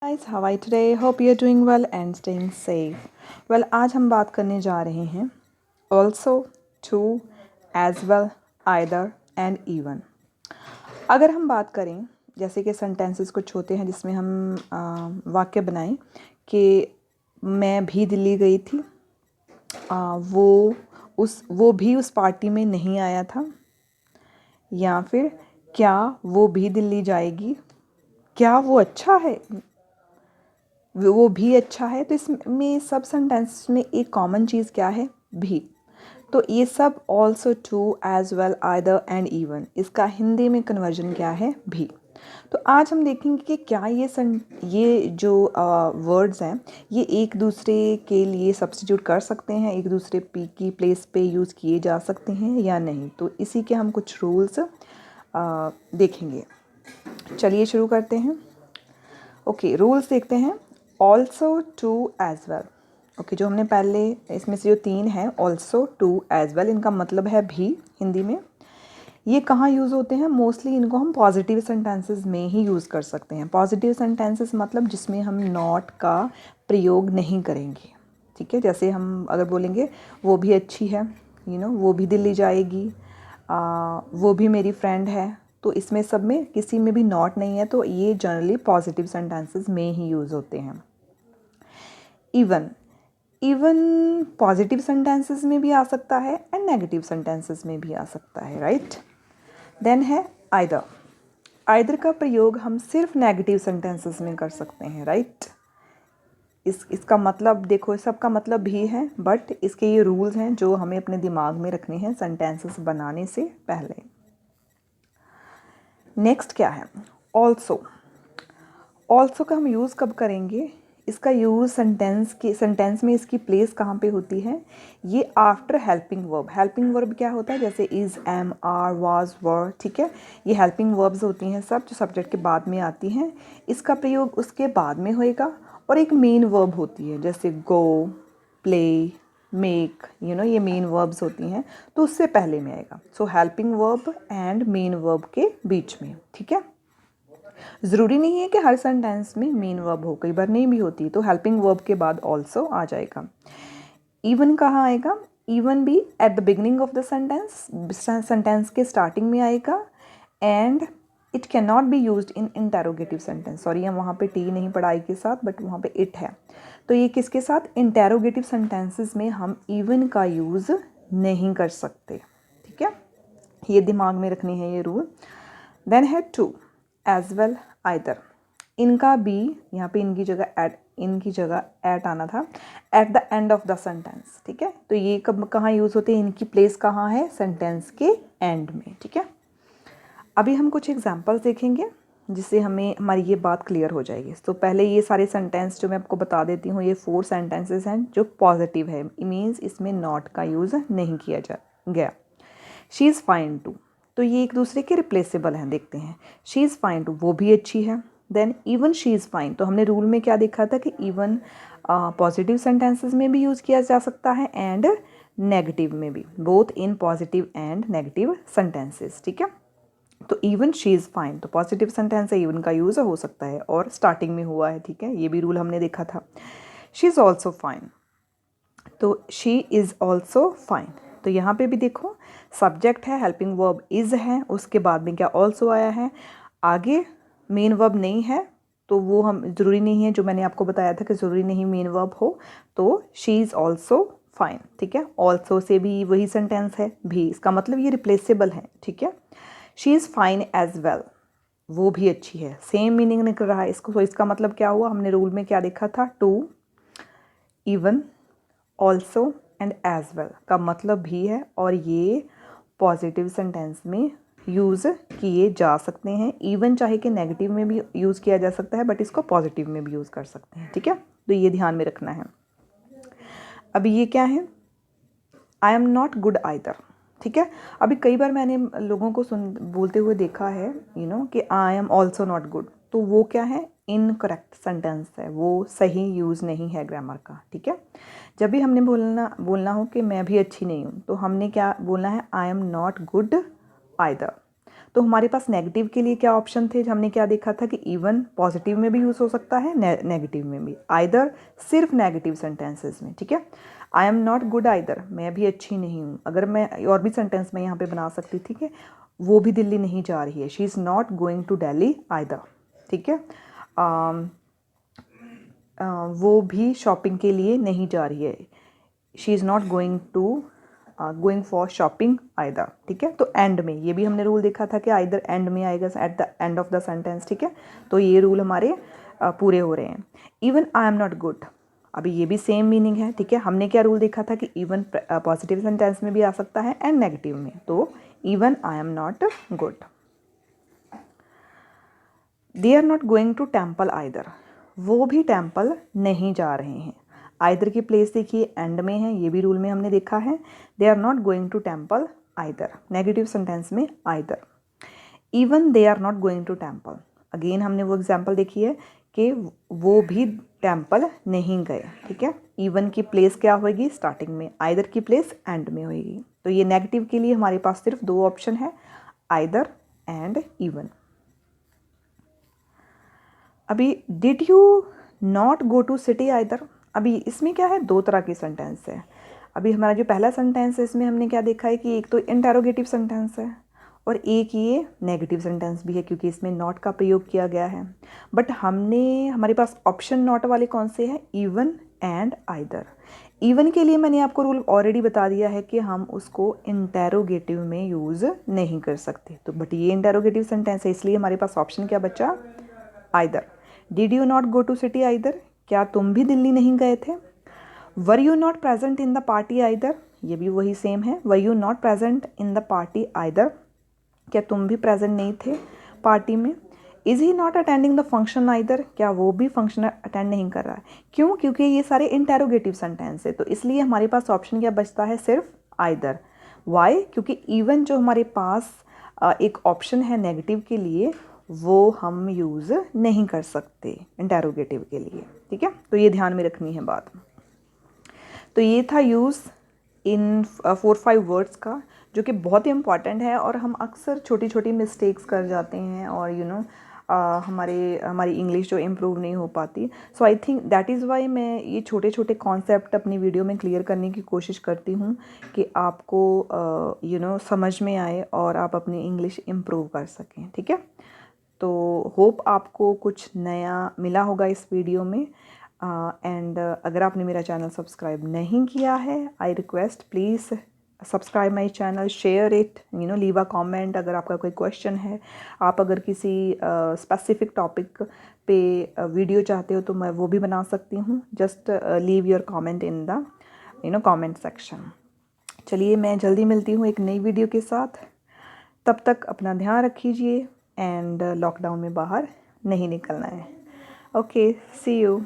Guys, how are you today? Hope you're doing well and staying safe. Well, आज हम बात करने जा रहे हैं also, to, as well, either and even. अगर हम बात करें जैसे कि सेंटेंसेस कुछ होते हैं जिसमें हम वाक्य बनाएं कि मैं भी दिल्ली गई थी, वो भी उस पार्टी में नहीं आया था, या फिर क्या वो भी दिल्ली जाएगी, क्या वो अच्छा है, वो भी अच्छा है। तो इसमें सब सेंटेंस में एक कॉमन चीज़ क्या है? भी। तो ये सब also, too, as well, either and even, इसका हिंदी में कन्वर्जन क्या है? भी। तो आज हम देखेंगे कि क्या ये जो वर्ड्स हैं ये एक दूसरे के लिए सब्स्टिट्यूट कर सकते हैं, एक दूसरे की प्लेस पे यूज़ किए जा सकते हैं या नहीं। तो इसी के हम कुछ रूल्स देखेंगे। चलिए शुरू करते हैं। ओके, रूल्स देखते हैं। Also, too, as well. Okay, जो हमने पहले इसमें से जो तीन है ऑल्सो, टू, एज वेल, इनका मतलब है भी हिंदी में। ये कहाँ यूज़ होते हैं? मोस्टली इनको हम पॉजिटिव सेंटेंसेस में ही यूज़ कर सकते हैं। पॉजिटिव सेंटेंसेस मतलब जिसमें हम नॉट का प्रयोग नहीं करेंगे। ठीक है, जैसे हम अगर बोलेंगे वो भी अच्छी है, वो भी दिल्ली जाएगी, वो भी मेरी फ्रेंड है, तो इसमें सब में किसी में भी नॉट नहीं है, तो ये जनरली पॉजिटिव सेंटेंसेस में ही यूज़ होते हैं। इवन पॉजिटिव सेंटेंसेस में भी आ सकता है एंड नेगेटिव सेंटेंसेस में भी आ सकता है, राइट। देन है आइदर का प्रयोग हम सिर्फ नेगेटिव सेंटेंसेस में कर सकते हैं, राइट। इसका मतलब देखो, सबका मतलब भी है, बट इसके ये रूल्स हैं जो हमें अपने दिमाग में रखने हैं सेंटेंसेस बनाने से पहले। नेक्स्ट क्या है? ऑल्सो का हम यूज़ कब करेंगे? इसका यूज़ सेंटेंस में इसकी प्लेस कहाँ पे होती है? ये after helping verb. Helping verb क्या होता है? जैसे इज़, एम, आर, वाज, वर, ठीक है, ये हेल्पिंग वर्ब्स होती हैं सब, जो सब्जेक्ट के बाद में आती हैं। इसका प्रयोग उसके बाद में होएगा। और एक मेन वर्ब होती है जैसे गो, प्ले, मेक, ये मेन वर्ब्स होती हैं, तो उससे पहले में आएगा। So helping verb and main verb के बीच में, ठीक है। ज़रूरी नहीं है कि हर सेंटेंस में मेन वर्ब हो, कई बार नहीं भी होती, तो हेल्पिंग वर्ब के बाद ऑल्सो आ जाएगा। इवन कहाँ आएगा? इवन भी at the beginning of the sentence के स्टार्टिंग में आएगा। And it can not be use in interrogative sentence. Sorry, हम वहाँ पे टी नहीं पढ़ाई के साथ, बट वहाँ पे इट है। तो ये किसके साथ? इंटेरोगेटिव सेंटेंसेस में हम इवन का यूज़ नहीं कर सकते, ठीक है, ये दिमाग में रखनी है ये रूल। देन है टू, एज वेल, आइदर। इनका भी यहाँ पे इनकी जगह एट आना था, at the end of the sentence, ठीक है। तो ये कब कहाँ यूज़ होते हैं? इनकी प्लेस कहाँ है? सेंटेंस के एंड में, ठीक है। अभी हम कुछ एग्जांपल्स देखेंगे जिससे हमारी ये बात क्लियर हो जाएगी। तो पहले ये सारे सेंटेंस जो मैं आपको बता देती हूँ, ये 4 सेंटेंसेस हैं जो पॉजिटिव है, मीन्स इसमें नॉट का यूज़ नहीं किया गया। शी इज़ फाइन टू, तो ये एक दूसरे के रिप्लेसेबल हैं। देखते हैं, शी इज़ फाइन टू, वो भी अच्छी है। Then even she is fine, तो हमने रूल में क्या देखा था कि इवन पॉजिटिव सेंटेंसेस में भी यूज़ किया जा सकता है एंड नेगेटिव में भी, both in positive and negative sentences, ठीक है। तो इवन शी इज़ फाइन, तो पॉजिटिव सेंटेंस है, इवन का यूज़ हो सकता है और स्टार्टिंग में हुआ है, ठीक है, ये भी रूल हमने देखा था। शी इज़ ऑल्सो फाइन, तो शी इज़ ऑल्सो फाइन, तो यहाँ पे भी देखो सब्जेक्ट है, हेल्पिंग वर्ब इज़ है, उसके बाद में क्या? ऑल्सो आया है। आगे मेन वर्ब नहीं है, तो वो हम ज़रूरी नहीं है, जो मैंने आपको बताया था कि ज़रूरी नहीं मेन वर्ब हो, तो शी इज़ ऑल्सो फाइन, ठीक है। ऑल्सो से भी वही सेंटेंस है, भी, इसका मतलब ये रिप्लेसेबल है, ठीक है। She is fine as well, वो भी अच्छी है, सेम मीनिंग निकल रहा है इसको। तो इसका मतलब क्या हुआ? हमने रूल में क्या देखा था? Too, even, also and as well का मतलब भी है, और ये पॉजिटिव सेंटेंस में यूज़ किए जा सकते हैं। इवन चाहे कि नेगेटिव में भी यूज़ किया जा सकता है, बट इसको पॉजिटिव में भी यूज़ कर सकते हैं, ठीक है। तो ये ध्यान में रखना है। अभी ये क्या है? आई एम नॉट गुड आइदर, ठीक है। अभी कई बार मैंने लोगों को बोलते हुए देखा है, कि I am also not good, तो वो क्या है? इनकरेक्ट सेंटेंस है, वो सही यूज़ नहीं है ग्रामर का, ठीक है। जब भी हमने बोलना हो कि मैं भी अच्छी नहीं हूँ, तो हमने क्या बोलना है? आई एम नॉट गुड आइदर। तो हमारे पास नेगेटिव के लिए क्या ऑप्शन थे, हमने क्या देखा था कि इवन पॉजिटिव में भी यूज़ हो सकता है, नेगेटिव में भी, आइदर सिर्फ नेगेटिव सेंटेंसेस में, ठीक है। आई एम नॉट गुड आइदर, मैं भी अच्छी नहीं हूँ, अगर मैं और भी सेंटेंस मैं यहाँ पे बना सकती, ठीक है। वो भी दिल्ली नहीं जा रही है, she is not going to Delhi either, ठीक है। वो भी शॉपिंग के लिए नहीं जा रही है, she is not going for shopping either, ठीक है। तो एंड में, ये भी हमने रूल देखा था कि आइदर एंड में आएगा, at the end of the sentence, ठीक है। तो ये रूल हमारे पूरे हो रहे हैं। Even I am not good, अभी ये भी सेम मीनिंग है, ठीक है। हमने क्या रूल देखा था कि इवन पॉजिटिव सेंटेंस में भी आ सकता है एंड नेगेटिव में, तो even I am not good. They are not going to temple either, वो भी टेम्पल नहीं जा रहे हैं। आइदर की प्लेस देखिए एंड में है, ये भी रूल में हमने देखा है। They are not going to temple either, negative sentence में either. Even they are not going to temple, again हमने वो एग्जाम्पल देखी है कि वो भी टेम्पल नहीं गए, ठीक है। इवन की प्लेस क्या होगी, स्टार्टिंग में, आइदर की प्लेस एंड में होगी। तो ये नेगेटिव के लिए हमारे पास सिर्फ दो ऑप्शन है, आइदर एंड इवन। अभी did you not go to city either, अभी इसमें क्या है, दो तरह की सेंटेंस है। अभी हमारा जो पहला सेंटेंस है इसमें हमने क्या देखा है कि एक तो इंटेरोगेटिव सेंटेंस है और एक ये नेगेटिव सेंटेंस भी है, क्योंकि इसमें नॉट का प्रयोग किया गया है। बट हमारे पास ऑप्शन नॉट वाले कौन से हैं, इवन एंड आइदर। इवन के लिए मैंने आपको रूल ऑलरेडी बता दिया है कि हम उसको इंटेरोगेटिव में यूज़ नहीं कर सकते, तो बट ये इंटेरोगेटिव सेंटेंस है, इसलिए हमारे पास ऑप्शन क्या बचा, either. Did you not go to city either, क्या तुम भी दिल्ली नहीं गए थे। Were you not present in the party either, ये भी वही सेम है, were you not present in the party either, क्या तुम भी प्रेजेंट नहीं थे पार्टी में। Is he not attending the function either, क्या वो भी फंक्शन अटेंड नहीं कर रहा है। क्यों, क्योंकि ये सारे इंटेरोगेटिव सेंटेंस है, तो इसलिए हमारे पास ऑप्शन क्या बचता है, सिर्फ आइदर। वाई, क्योंकि इवन जो हमारे पास एक ऑप्शन है नेगेटिव के लिए, वो हम यूज़ नहीं कर सकते इंटेरोगेटिव के लिए, ठीक है। तो ये ध्यान में रखनी है बात। तो ये था यूज़ इन 4-5 वर्ड्स का, जो कि बहुत ही इम्पॉर्टेंट है और हम अक्सर छोटी छोटी मिस्टेक्स कर जाते हैं और हमारी इंग्लिश जो इम्प्रूव नहीं हो पाती। So I think that is why मैं ये छोटे छोटे कॉन्सेप्ट अपनी वीडियो में क्लियर करने की कोशिश करती हूँ कि आपको समझ में आए और आप अपनी इंग्लिश इम्प्रूव कर सकें, ठीक है। तो होप आपको कुछ नया मिला होगा इस वीडियो में। एंड अगर आपने मेरा चैनल सब्सक्राइब नहीं किया है, I request please subscribe my channel, share it, leave a comment अगर आपका कोई क्वेश्चन है। आप अगर किसी स्पेसिफिक टॉपिक पे वीडियो चाहते हो तो मैं वो भी बना सकती हूँ। Just leave your comment in the comment section. चलिए, मैं जल्दी मिलती हूँ एक नई वीडियो के साथ। तब तक अपना ध्यान रखिए एंड लॉकडाउन में बाहर नहीं निकलना है। Okay, see you.